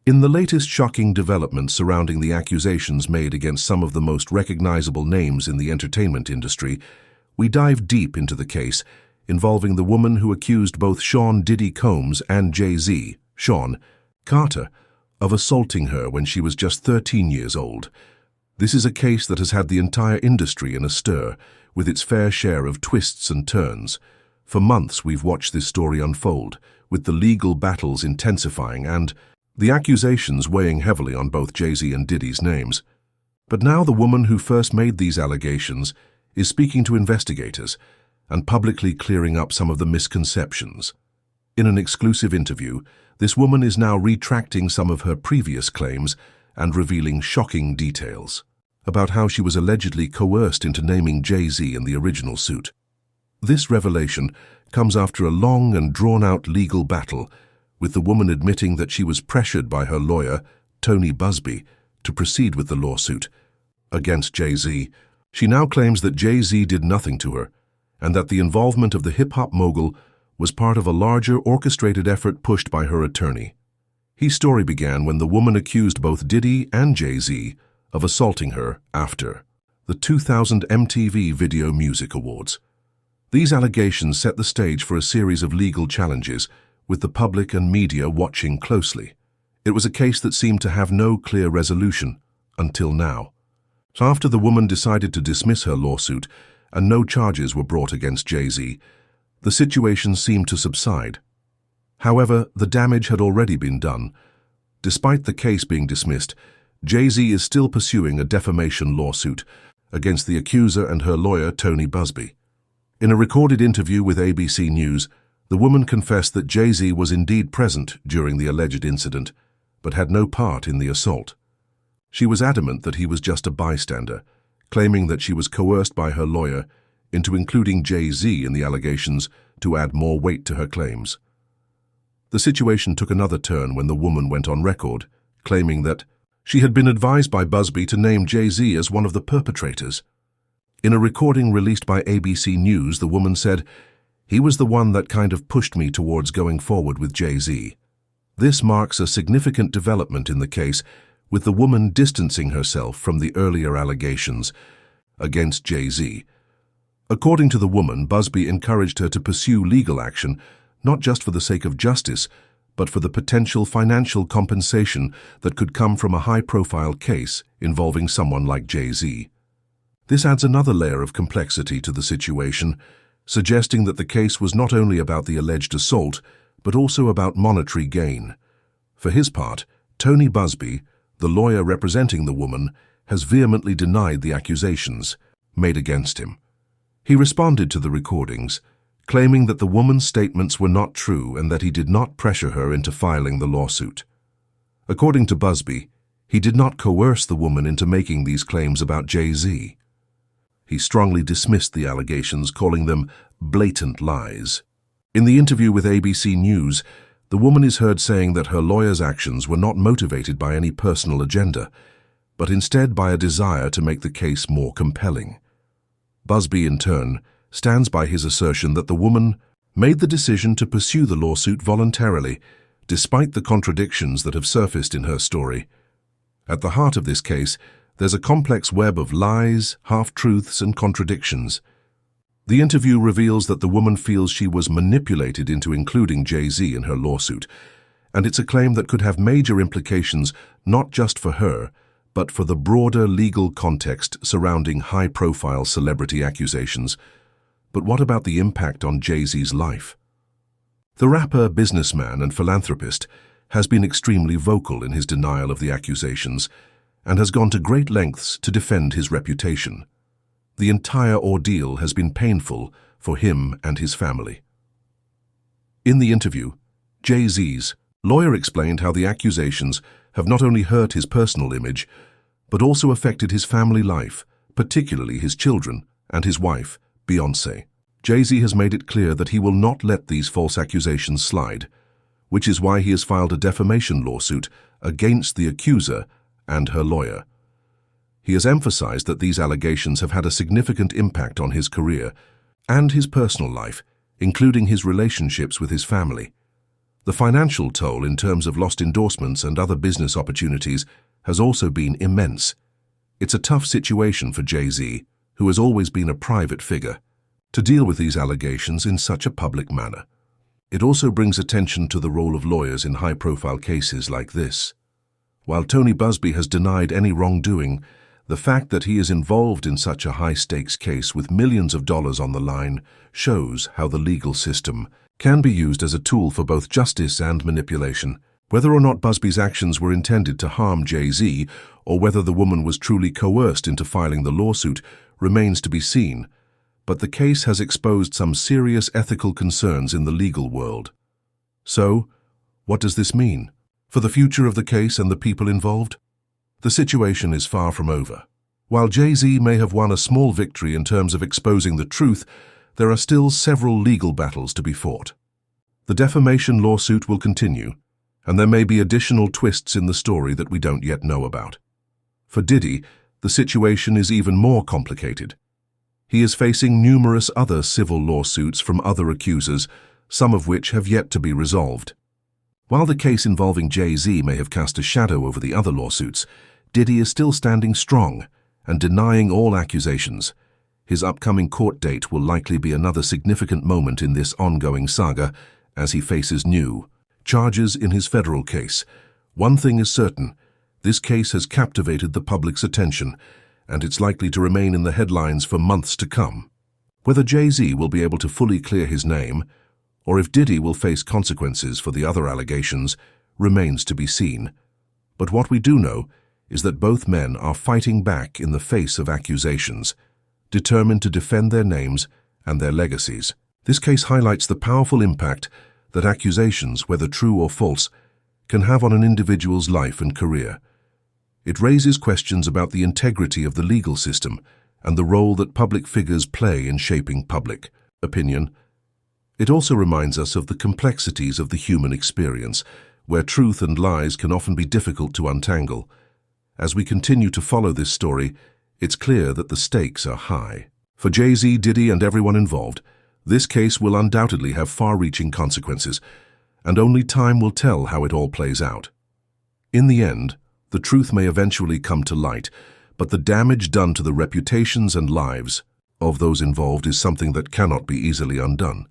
In the latest shocking developments surrounding the accusations made against some of the most recognizable names in the entertainment industry, we dive deep into the case involving the woman who accused both Sean Diddy Combs and Jay-Z, Sean Carter, of assaulting her when she was just 13 years old. This is a case that has had the entire industry in a stir, with its fair share of twists and turns. For months we've watched this story unfold, with the legal battles intensifying and the accusations weighing heavily on both Jay-Z and Diddy's names. But now the woman who first made these allegations is speaking to investigators and publicly clearing up some of the misconceptions. In an exclusive interview, this woman is now retracting some of her previous claims and revealing shocking details about how she was allegedly coerced into naming Jay-Z in the original suit. This revelation comes after a long and drawn-out legal battle, with the woman admitting that she was pressured by her lawyer, Tony Busby, to proceed with the lawsuit against Jay-Z. She now claims that Jay-Z did nothing to her, and that the involvement of the hip-hop mogul was part of a larger orchestrated effort pushed by her attorney. His story began when the woman accused both Diddy and Jay-Z of assaulting her after the 2000 MTV Video Music Awards. These allegations set the stage for a series of legal challenges, with the public and media watching closely. It was a case that seemed to have no clear resolution until now. So after the woman decided to dismiss her lawsuit and no charges were brought against Jay-Z, the situation seemed to subside. However, the damage had already been done. Despite the case being dismissed, Jay-Z is still pursuing a defamation lawsuit against the accuser and her lawyer, Tony Busby. In a recorded interview with ABC News, the woman confessed that Jay-Z was indeed present during the alleged incident, but had no part in the assault. She was adamant that he was just a bystander, claiming that she was coerced by her lawyer into including Jay-Z in the allegations to add more weight to her claims. The situation took another turn when the woman went on record, claiming that she had been advised by Busby to name Jay-Z as one of the perpetrators. In a recording released by ABC News, the woman said, "He was the one that kind of pushed me towards going forward with Jay-Z." This marks a significant development in the case, with the woman distancing herself from the earlier allegations against Jay-Z. According to the woman, Busby encouraged her to pursue legal action, not just for the sake of justice, but for the potential financial compensation that could come from a high-profile case involving someone like Jay-Z. This adds another layer of complexity to the situation, suggesting that the case was not only about the alleged assault, but also about monetary gain. For his part, Tony Busby, the lawyer representing the woman, has vehemently denied the accusations made against him. He responded to the recordings, claiming that the woman's statements were not true and that he did not pressure her into filing the lawsuit. According to Busby, he did not coerce the woman into making these claims about Jay-Z. He strongly dismissed the allegations, calling them blatant lies. In the interview with ABC News, the woman is heard saying that her lawyer's actions were not motivated by any personal agenda, but instead by a desire to make the case more compelling. Busby, in turn, stands by his assertion that the woman made the decision to pursue the lawsuit voluntarily, despite the contradictions that have surfaced in her story. At the heart of this case, there's a complex web of lies, half-truths, and contradictions. The interview reveals that the woman feels she was manipulated into including Jay-Z in her lawsuit, and it's a claim that could have major implications not just for her, but for the broader legal context surrounding high-profile celebrity accusations. But what about the impact on Jay-Z's life? The rapper, businessman, and philanthropist has been extremely vocal in his denial of the accusations and has gone to great lengths to defend his reputation. The entire ordeal has been painful for him and his family. In the interview, Jay-Z's lawyer explained how the accusations have not only hurt his personal image, but also affected his family life, particularly his children and his wife, Beyoncé. Jay-Z has made it clear that he will not let these false accusations slide, which is why he has filed a defamation lawsuit against the accuser and her lawyer. He has emphasized that these allegations have had a significant impact on his career and his personal life, including his relationships with his family. The financial toll in terms of lost endorsements and other business opportunities has also been immense. It's a tough situation for Jay-Z, who has always been a private figure, to deal with these allegations in such a public manner. It also brings attention to the role of lawyers in high-profile cases like this. While Tony Busby has denied any wrongdoing, the fact that he is involved in such a high-stakes case with millions of dollars on the line shows how the legal system can be used as a tool for both justice and manipulation. Whether or not Busby's actions were intended to harm Jay-Z, or whether the woman was truly coerced into filing the lawsuit, remains to be seen. But the case has exposed some serious ethical concerns in the legal world. So, what does this mean for the future of the case and the people involved? The situation is far from over. While Jay-Z may have won a small victory in terms of exposing the truth, there are still several legal battles to be fought. The defamation lawsuit will continue, and there may be additional twists in the story that we don't yet know about. For Diddy, the situation is even more complicated. He is facing numerous other civil lawsuits from other accusers, some of which have yet to be resolved. While the case involving Jay-Z may have cast a shadow over the other lawsuits, Diddy is still standing strong and denying all accusations. His upcoming court date will likely be another significant moment in this ongoing saga as he faces new charges in his federal case. One thing is certain, this case has captivated the public's attention, and it's likely to remain in the headlines for months to come. Whether Jay-Z will be able to fully clear his name, or if Diddy will face consequences for the other allegations, remains to be seen. But what we do know is that both men are fighting back in the face of accusations, determined to defend their names and their legacies. This case highlights the powerful impact that accusations, whether true or false, can have on an individual's life and career. It raises questions about the integrity of the legal system and the role that public figures play in shaping public opinion. It also reminds us of the complexities of the human experience, where truth and lies can often be difficult to untangle. As we continue to follow this story, it's clear that the stakes are high. For Jay-Z, Diddy, and everyone involved, this case will undoubtedly have far-reaching consequences, and only time will tell how it all plays out. In the end, the truth may eventually come to light, but the damage done to the reputations and lives of those involved is something that cannot be easily undone.